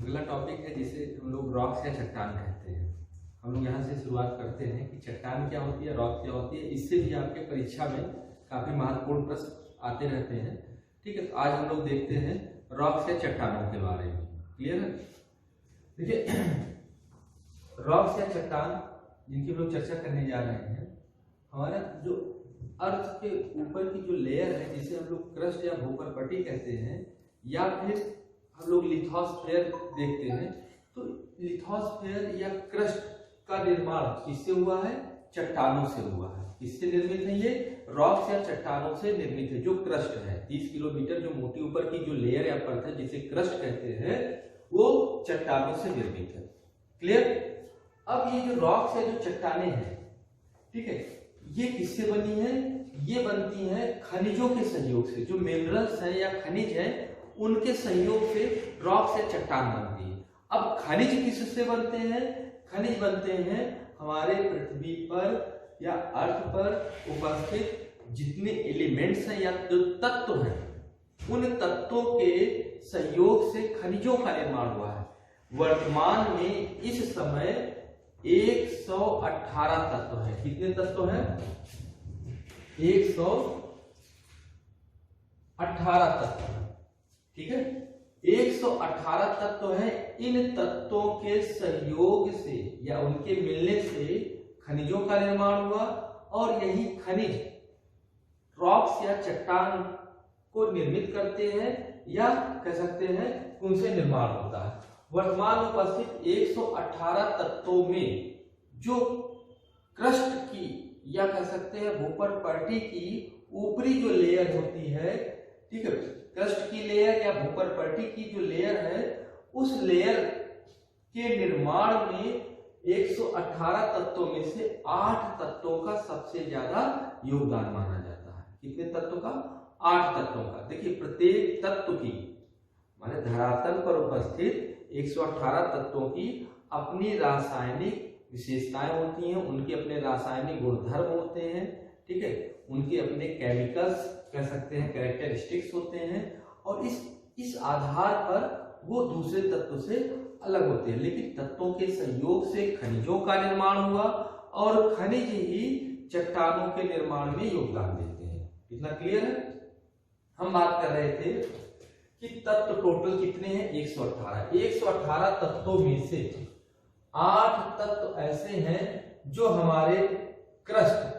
अगला टॉपिक है जिसे हम लोग रॉक्स या चट्टान कहते हैं। हम लोग यहाँ से शुरुआत करते हैं कि चट्टान क्या होती है, रॉक क्या होती है। इससे भी आपके परीक्षा में काफी महत्वपूर्ण प्रश्न आते रहते हैं। ठीक है, तो आज हम लोग देखते हैं रॉक्स या चट्टानों के बारे में। क्लियर है? देखिए, रॉक्स या चट्टान जिनकी हम लोग चर्चा करने जा रहे हैं, हमारा जो अर्थ के ऊपर की जो लेयर है जिसे हम लोग क्रस्ट या भूपर्पटी कहते हैं, या फिर हम लोग लिथोस्फेयर देखते हैं। तो लिथोस्फेयर या क्रस्ट का निर्माण किससे हुआ है? चट्टानों से हुआ है। किससे निर्मित है? ये रॉक्स या चट्टानों से निर्मित है। जो क्रस्ट है 30 किलोमीटर जो मोटी ऊपर की जो लेयर या परत है जिसे क्रस्ट कहते हैं, वो चट्टानों से निर्मित है। क्लियर? अब ये जो रॉक्स या जो चट्टानें हैं, ठीक है, ये किससे बनी है? ये बनती है खनिजों के सहयोग से। जो मिनरल्स हैं या खनिज हैं, उनके सहयोग से रॉक्स या चट्टान बनती है। अब खनिज किससे बनते हैं? खनिज बनते हैं हमारे पृथ्वी पर या अर्थ पर उपस्थित जितने एलिमेंट्स हैं या जो तत्व हैं, उन तत्वों के सहयोग से खनिजों का निर्माण हुआ है। वर्तमान में इस समय 118 तत्व है। कितने तत्व हैं? 118 तत्व। ठीक है, 118 तत्व है। इन तत्वों के सहयोग से या उनके मिलने से खनिजों का निर्माण हुआ, और यही खनिज रॉक्स या चट्टान को निर्मित करते हैं, या कह सकते हैं उनसे निर्माण होता है। वर्तमान उपस्थित 118 तत्वों में जो क्रस्ट की या कह सकते हैं भूपर्पटी की ऊपरी जो लेयर होती है, ठीक है, क्रस्ट की लेयर या भूपर्पटी की जो लेयर है, उस लेयर के निर्माण में 118 तत्वों में से 8 तत्वों का सबसे ज्यादा योगदान माना जाता है। कितने तत्वों का? 8 तत्वों का। देखिए, प्रत्येक तत्व की माने धरातल पर उपस्थित 118 तत्वों की अपनी रासायनिक विशेषताएं होती हैं, उनके अपने रासायनिक गुणधर्म होते हैं। ठीक है, उनके अपने केमिकल्स कह सकते हैं कैरेक्टरिस्टिक्स होते हैं, और इस आधार पर वो दूसरे तत्व से अलग होते हैं। लेकिन तत्वों के सहयोग से खनिजों का निर्माण हुआ, और खनिज ही चट्टानों के निर्माण में योगदान देते हैं। इतना क्लियर है? हम बात कर रहे थे कि तत्व टोटल कितने हैं? 118। 118 तत्वों में से 8 तत्व ऐसे हैं जो हमारे क्रस्ट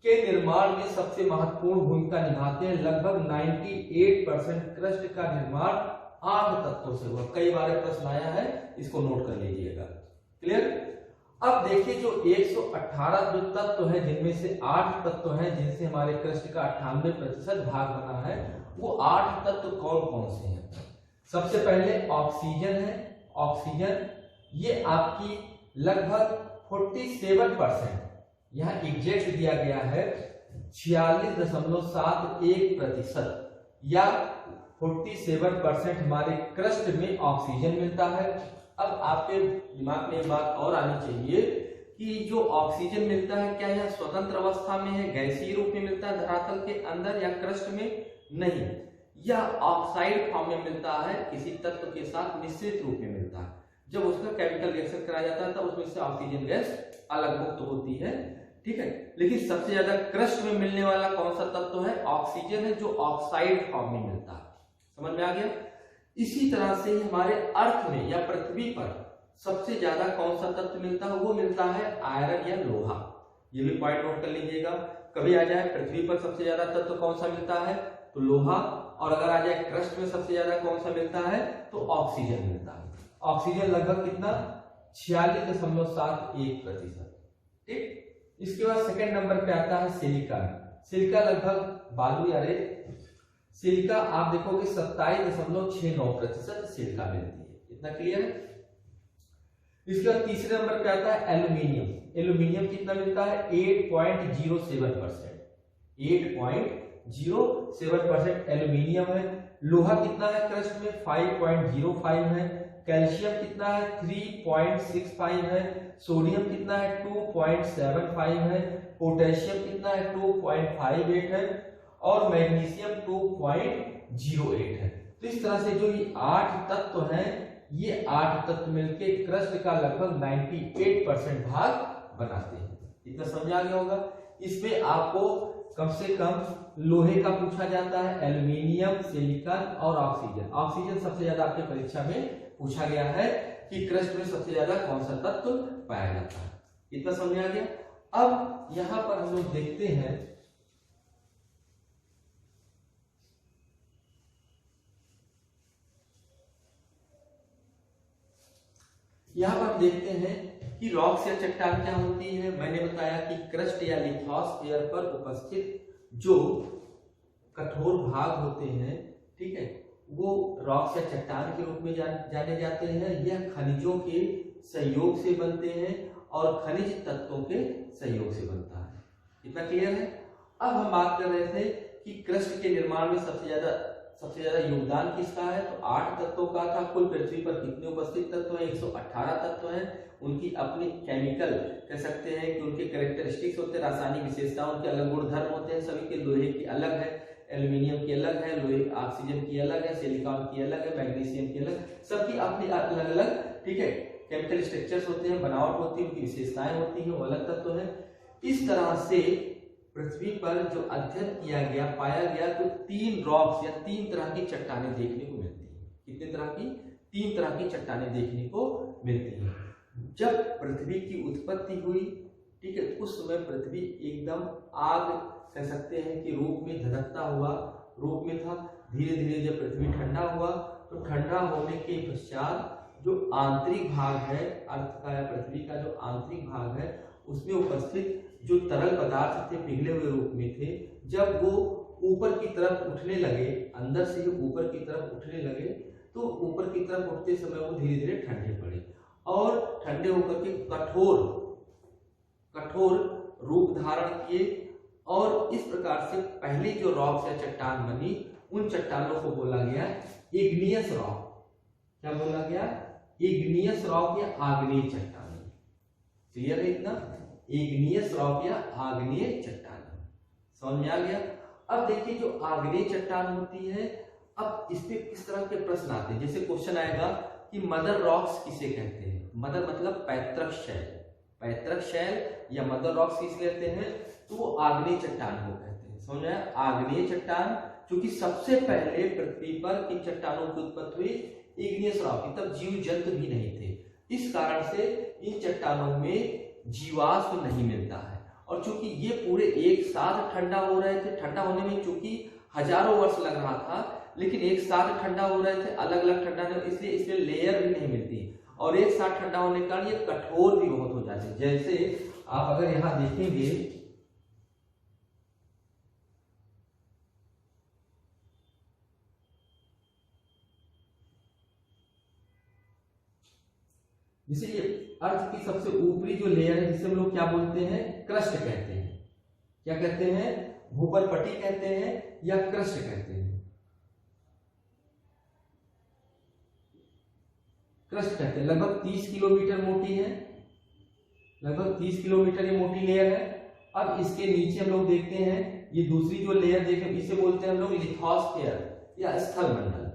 के निर्माण में सबसे महत्वपूर्ण भूमिका निभाते हैं। लगभग 98% क्रस्ट का निर्माण 8 तत्वों से हुआ। कई बार प्रश्न आया है, इसको नोट कर लीजिएगा। क्लियर? अब देखिए, जो 118 जो तत्व है, जिनमें से 8 तत्व हैं जिनसे हमारे क्रस्ट का 98% भाग बना है, वो 8 तत्व कौन कौन से हैं? सबसे पहले ऑक्सीजन है। ऑक्सीजन ये आपकी लगभग 47%, यहाँ एग्जैक्ट दिया गया है 46.71%, या 47% हमारे क्रस्ट में ऑक्सीजन मिलता है। अब आपके दिमाग में एक बात और आनी चाहिए कि जो ऑक्सीजन मिलता है, क्या यह स्वतंत्र अवस्था में है, गैसीय रूप में मिलता है धरातल के अंदर, या क्रस्ट में? नहीं, यह ऑक्साइड फॉर्म में मिलता है, किसी तत्व के साथ मिश्रित रूप में मिलता है। जब उसका केमिकल रिएक्शन कराया जाता है तब उसमें से ऑक्सीजन गैस अलग मुक्त होती है। ठीक है, लेकिन सबसे ज्यादा क्रस्ट में मिलने वाला कौन सा तत्व है? ऑक्सीजन है, जो ऑक्साइड फॉर्म में मिलता है। समझ में आ गया? इसी तरह से हमारे अर्थ में या पृथ्वी पर सबसे ज्यादा कौन सा तत्व मिलता है? वो मिलता है आयरन या लोहा। ये भी पॉइंट नोट कर लीजिएगा। कभी आ जाए पृथ्वी पर सबसे ज्यादा तत्व कौन सा मिलता है, तो लोहा, और अगर आ जाए क्रस्ट में सबसे ज्यादा कौन सा मिलता है, तो ऑक्सीजन मिलता है। ऑक्सीजन लगभग कितना? 46.71%। ठीक, इसके बाद सेकंड नंबर पे आता है सिलिका। सिलिका लगभग बालू या रेत। सिलिका आप देखोगे 27.69% सिलिका मिलती है। इतना क्लियर है? इसके बाद तीसरे नंबर पे आता है एल्यूमिनियम। एल्यूमिनियम कितना मिलता है? 8.07%। 8.07% एल्यूमिनियम है। लोहा कितना है क्रस्ट में? 5.05 है। कैल्शियम कितना है? 3.65 है। सोडियम कितना है? 2.75 है। पोटेशियम कितना है? 2.58 है। और मैग्नीशियम 2.08 है। तो इस तरह से जो ये 8 तत्व हैं, ये 8 तत्व मिलके क्रस्ट का लगभग 98% भाग बनाते हैं। इतना समझ आ गया होगा। इसमें आपको कम से कम लोहे का पूछा जाता है, एल्यूमिनियम, सिलिकॉन और ऑक्सीजन। ऑक्सीजन सबसे ज्यादा आपके परीक्षा में पूछा गया है कि क्रस्ट में सबसे ज्यादा कौन सा तत्व पाया जाता है। इतना समझ आ गया। अब यहां पर हम लोग देखते हैं, यहां पर देखते हैं कि रॉक्स या चट्टान क्या होती है। मैंने बताया कि क्रस्ट या लिथोस्फीयर पर उपस्थित जो कठोर भाग होते हैं, ठीक है, वो रॉक्स या चट्टान के रूप में जाने जाते हैं। यह खनिजों के सहयोग से बनते हैं और खनिज तत्वों के सहयोग से बनता है। इतना क्लियर है। अब हम बात कर रहे थे कि क्रस्ट के निर्माण में सबसे ज्यादा योगदान किसका है, तो 8 तत्वों का था। कुल पृथ्वी पर कितने उपस्थित तत्व हैं, 118 तत्व हैं। उनकी अपनी केमिकल कह सकते हैं कि उनके कैरेक्टरिस्टिक्स होते हैं, रासायनिक विशेषता, उनके अलग गुणधर्म होते हैं। सभी के लोहे की अलग है, एल्यूमिनियम की अलग है, लोहे ऑक्सीजन की अलग है, सिलिकॉन की अलग है, मैग्नीशियम की अलग, सबकी अपनी अलग अलग, ठीक है, केमिकल स्ट्रक्चर्स होते हैं, बनावट होती है, उनकी विशेषताएं होती हैं, वो अलग तत्व है। इस तरह से पृथ्वी पर जो अध्ययन किया गया, पाया गया तो 3 रॉक्स या 3 तरह की चट्टानें देखने को मिलती हैं। कितने तरह की? 3 तरह की चट्टानें देखने को मिलती हैं। जब पृथ्वी की उत्पत्ति हुई, ठीक है, उस समय पृथ्वी एकदम आग कह सकते हैं कि रूप में धधकता हुआ रूप में था। धीरे धीरे जब पृथ्वी ठंडा हुआ तो ठंडा होने के पश्चात जो आंतरिक भाग है अर्थ का या पृथ्वी का जो आंतरिक भाग है, उसमें उपस्थित जो तरल पदार्थ थे पिघले हुए रूप में थे, जब वो ऊपर की तरफ उठने लगे, अंदर से ही ऊपर की तरफ उठने लगे, तो ऊपर की तरफ उठते समय वो धीरे धीरे ठंडे पड़े और ठंडे होकर के कठोर रूप धारण किए। और इस प्रकार से पहली जो रॉक्स या चट्टान बनी, उन चट्टानों को बोला गया इग्नियस रॉक। क्या बोला गया? इग्नियस रॉक या आग्नेय चट्टान। क्लियर है इतना? इग्नियस रॉक या आग्नेय चट्टान। समझ में आ गया। अब देखिए जो आग्नेय चट्टान होती है, अब इस पे किस तरह के प्रश्न आते हैं। जैसे क्वेश्चन आएगा कि मदर रॉक्स किसे कहते हैं। मदर मतलब पैतृक शैल, पैतृक शैल या मदर रॉक्स किसे कहते हैं, तो वो आग्नेय चट्टान को कहते हैं। समझ आया? आग्नेय चट्टान, क्योंकि सबसे पहले पृथ्वी पर किन चट्टानों की उत्पत्ति हुई? Igneous rock. तब जीव जंतु भी नहीं थे, इस कारण से इन चट्टानों में जीवाश्म नहीं मिलता है। और चूंकि ये पूरे एक साथ ठंडा हो रहे थे, ठंडा होने में चूंकि हजारों वर्ष लग रहा था, लेकिन एक साथ ठंडा हो रहे थे, अलग अलग ठंडा नहीं, इसलिए इसमें लेयर भी नहीं मिलती और एक साथ ठंडा होने के कारण ये कठोर भी बहुत हो जाते हैं। जैसे आप अगर यहां देखेंगे, जैसे ये अर्थ की सबसे ऊपरी जो लेयर है, जिसे हम लोग क्या बोलते हैं? क्रस्ट कहते हैं। क्या कहते हैं? भूपरपट्टी कहते हैं या क्रस्ट कहते हैं। क्रस्ट कहते हैं। लगभग 30 किलोमीटर मोटी है, लगभग 30 किलोमीटर ये मोटी लेयर है। अब इसके नीचे हम लोग देखते हैं, ये दूसरी जो लेयर देखें, इसे बोलते हैं हम लोग लिथोस्फीयर या स्थल मंडल।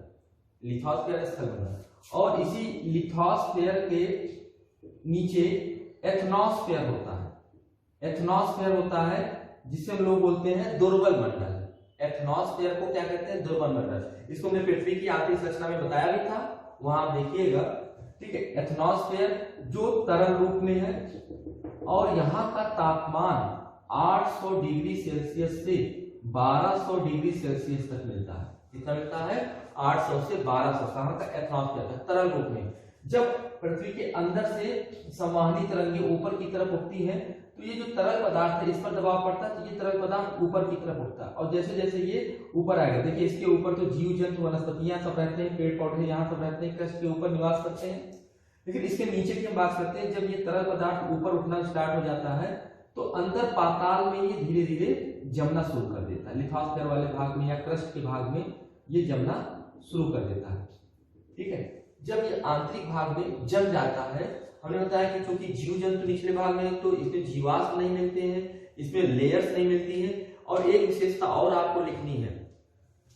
लिथोस्फीयर स्थल मंडल। और इसी लिथोस्फीयर के नीचे एथनोस्फीयर होता है। एथनोस्फीयर होता है जिसे हम लोग बोलते हैं दुर्बल मंडल। एथनोस्फीयर को क्या कहते हैं? दुर्बल मंडल। इसको हमने पृथ्वी की आखिरी संरचना में बताया भी था, वहां आप देखिएगा, ठीक है। एथनोस्फीयर जो तरल रूप में है और यहाँ का तापमान 800 डिग्री सेल्सियस से 1200 डिग्री सेल्सियस तक मिलता है। कितना मिलता है? 800 से 1200। कहां का? एथनोस्फीयर का तरल रूप में। जब पृथ्वी के अंदर से संवहनी तरंगें ऊपर की तरफ उठती हैं, तो ये जो तरल पदार्थ है इस पर दबाव पड़ता है, तो ये तरल पदार्थ ऊपर की तरफ उठता है और जैसे जैसे ये ऊपर आएगा, देखिए इसके ऊपर तो जीव जंतु वनस्पतियां सब रहते हैं, पेड़ पौधे यहाँ सब रहते हैं, क्रस्ट के ऊपर निवास करते हैं। लेकिन इसके नीचे की हम बात करते हैं, जब ये तरल पदार्थ ऊपर उठना स्टार्ट हो जाता है तो अंदर पाताल में ये धीरे धीरे जमना शुरू कर देता है। लिथोस्फीयर वाले भाग में या क्रस्ट के भाग में ये जमना शुरू कर देता है, ठीक है। जब ये आंतरिक भाग में जम जाता है, हमने बताया कि क्योंकि जीव जंतु निचले भाग में, तो इसमें जीवाश्म नहीं मिलते हैं, इसमें लेयर्स नहीं मिलती है। और एक विशेषता और आपको लिखनी है,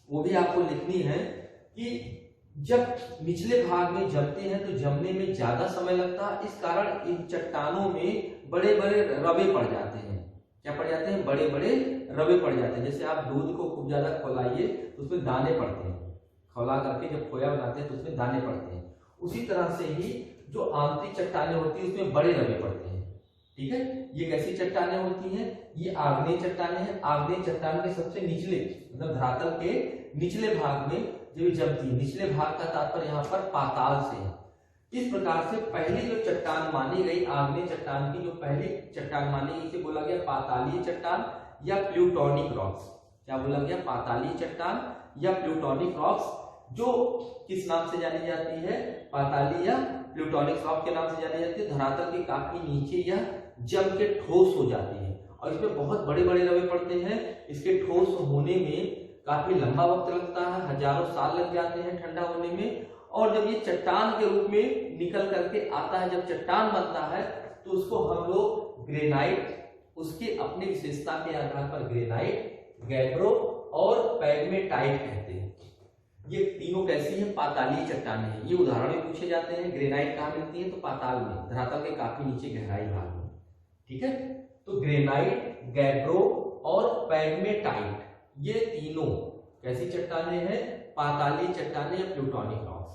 वो भी आपको लिखनी है कि जब निचले भाग में जमते हैं तो जमने में ज्यादा समय लगता है, इस कारण इन चट्टानों में बड़े बड़े रवे पड़ जाते हैं। क्या पड़ जाते हैं? बड़े बड़े रवे पड़ जाते हैं। जैसे आप दूध को खूब ज्यादा खौलाइए तो उसमें दाने पड़ते हैं, खौला करके जब खोया बनाते हैं तो उसमें दाने पड़ते हैं। उसी तरह से ही जो आंतरिक चट्टानें होती है उसमें बड़े रवे पड़ते हैं। ठीक है, ये कैसी चट्टानें होती हैं? ये आग्नेय चट्टानें हैं। आग्नेय चट्टान के सबसे निचले मतलब धरातल के निचले भाग में जब ये जमती है, निचले भाग का तात्पर्य यहाँ पर पाताल से है। इस प्रकार से पहली जो चट्टान मानी गई आग्नेय चट्टान की, जो पहली चट्टान मानी गई, इसे बोला गया पातालीय चट्टान या प्लूटोनिक रॉक्स। क्या बोला गया? पातालीय चट्टान या प्लूटोनिक रॉक्स, जो किस नाम से जानी जाती है? पातालीय या प्लूटोनिक रॉक के नाम से जानी जाती है। धरातल के काफी नीचे यह जम के ठोस हो जाती है और इसमें बहुत बड़े बड़े रवे पड़ते हैं। इसके ठोस होने में काफी लंबा वक्त लगता है, हजारों साल लग जाते हैं ठंडा होने में। और जब ये चट्टान के रूप में निकल करके आता है, जब चट्टान बनता है तो उसको हम लोग ग्रेनाइट, उसके अपनी विशेषता के आधार पर ग्रेनाइट, गैब्रो और पैगमेटाइट कहते हैं। ये तीनों कैसी हैं? पातालीय चट्टानें हैं। ये उदाहरण में पूछे जाते हैं। ग्रेनाइट कहाँ मिलती है? तो पाताल में, धरातल के काफी नीचे गहराई भाग में। ठीक है, तो ग्रेनाइट, गैब्रो और पैगमेटाइट ये तीनों कैसी चट्टानें हैं? पातालीय चट्टानें या प्लूटोनिक रॉक्स।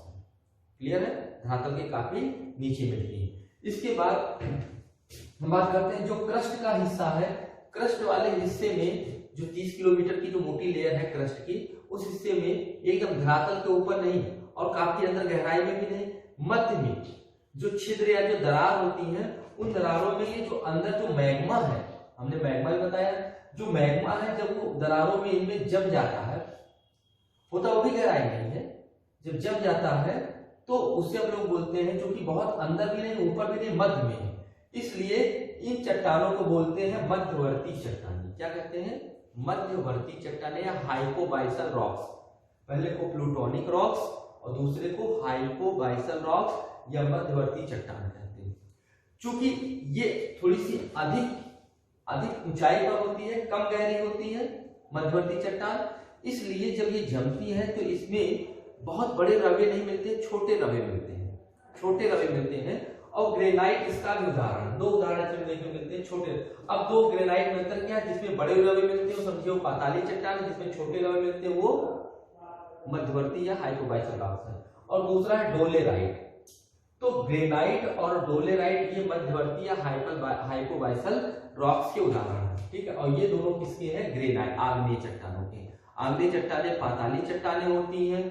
क्लियर है? धरातल के काफी नीचे मिलती है। इसके बाद हम बात करते हैं जो क्रस्ट का हिस्सा है। क्रस्ट वाले हिस्से में जो 30 किलोमीटर की जो मोटी लेयर है क्रस्ट की, उस हिस्से में एकदम धरातल के ऊपर नहीं और काफी अंदर गहराई में भी नहीं, मध्य में जो छिद्र या जो दरार होती है, उन दरारों में ये जो अंदर जो मैग्मा है, हमने मैग्मा ही बताया, जो मैग्मा है जब वो दरारों में इनमें जम जाता है, होता वो भी गहराई नहीं है, जब जम जाता है तो उससे हम लोग बोलते हैं, जो कि बहुत अंदर भी नहीं ऊपर भी नहीं, मध्य में है, इसलिए इन चट्टानों को बोलते हैं मध्यवर्ती चट्टानें। क्या कहते हैं? मध्यवर्ती चट्टानें या हाइपोबाइसल रॉक्स। पहले को प्लूटोनिक रॉक्स और दूसरे को हाइपोबाइसल रॉक्स या मध्यवर्ती चट्टान कहते हैं। चूंकि ये थोड़ी सी अधिक ऊंचाई पर होती है, कम गहरी होती है मध्यवर्ती चट्टान, इसलिए जब ये जमती है तो इसमें बहुत बड़े रवे नहीं मिलते, छोटे रवे मिलते हैं, छोटे रवे मिलते हैं। और ग्रेनाइट इसका भी उदाहरण, दो उदाहरण इसमें देखने मिलते हैं छोटे। अब दो ग्रेनाइट में अंतर क्या है? जिसमें बड़े रवे मिलते हैं वो समझिए वो पातालीय चट्टान, जिसमें छोटे रवे मिलते हैं वो मध्यवर्ती या हाइपोबाइसल रॉक्स है। और दूसरा है डोलेराइट। तो ग्रेनाइट और डोलेराइट ये मध्यवर्ती या हाइपोबाइसल रॉक्स के उदाहरण है। ठीक है, और ये दोनों किसके हैं? ग्रेनाइट, आग्नेय चट्टानों के। आग्नेय चट्टानें पातालीय चट्टानें होती हैं।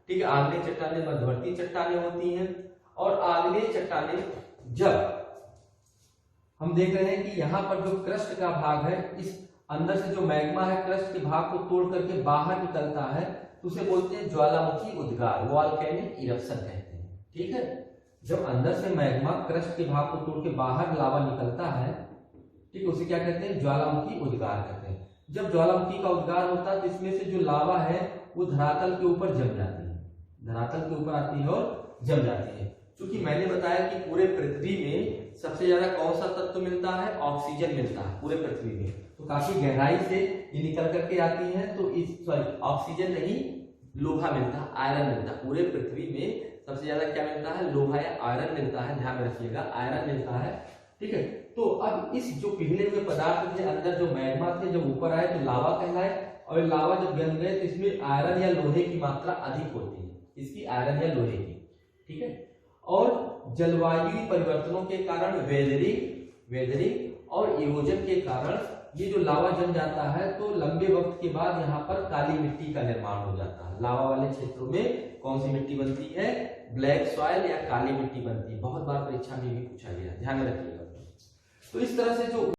ठीक है, आग्नेय चट्टानें मध्यवर्ती चट्टानें होती हैं। और आग्नेय चट्टानें जब हम देख रहे हैं कि यहाँ पर जो क्रस्ट का भाग है, इस अंदर से जो मैग्मा है क्रस्ट के भाग को तोड़ करके बाहर निकलता है, तो उसे बोलते हैं ज्वालामुखी उद्गार, वॉल्केनिक इरप्शन कहते हैं। ठीक है, जब अंदर से मैग्मा क्रस्ट के भाग को तोड़ के बाहर लावा निकलता है, ठीक है, उसे क्या कहते हैं? ज्वालामुखी उद्गार कहते हैं। जब ज्वालामुखी का उद्गार होता है तो इसमें से जो लावा है वो धरातल के ऊपर जम जाती है, धरातल के ऊपर आती है और जम जाती है। क्योंकि मैंने बताया कि पूरे पृथ्वी में सबसे ज्यादा कौन सा तत्व मिलता है? ऑक्सीजन मिलता है पूरे पृथ्वी में। तो काफी गहराई से ये निकल करके आती है, तो इस ऑक्सीजन नहीं, लोहा मिलता है, आयरन मिलता है। पूरे पृथ्वी में सबसे ज्यादा क्या मिलता है? लोहा या आयरन मिलता है, ध्यान में रखिएगा, आयरन मिलता है। ठीक है, तो अब इस जो पिघले हुए पदार्थ थे अंदर जो मैग्मा थे, जब ऊपर आए तो लावा कहलाए, और लावा जब जम गए तो इसमें आयरन या लोहे की मात्रा अधिक होती है, इसकी आयरन या लोहे की। ठीक है, और जलवायु परिवर्तनों के कारण वेदरिंग और इरोजन के कारण ये जो लावा जम जाता है तो लंबे वक्त के बाद यहाँ पर काली मिट्टी का निर्माण हो जाता है। लावा वाले क्षेत्रों में कौन सी मिट्टी बनती है? ब्लैक सॉइल या काली मिट्टी बनती है। बहुत बार परीक्षा में भी पूछा गया, ध्यान में रखिएगा। तो इस तरह से जो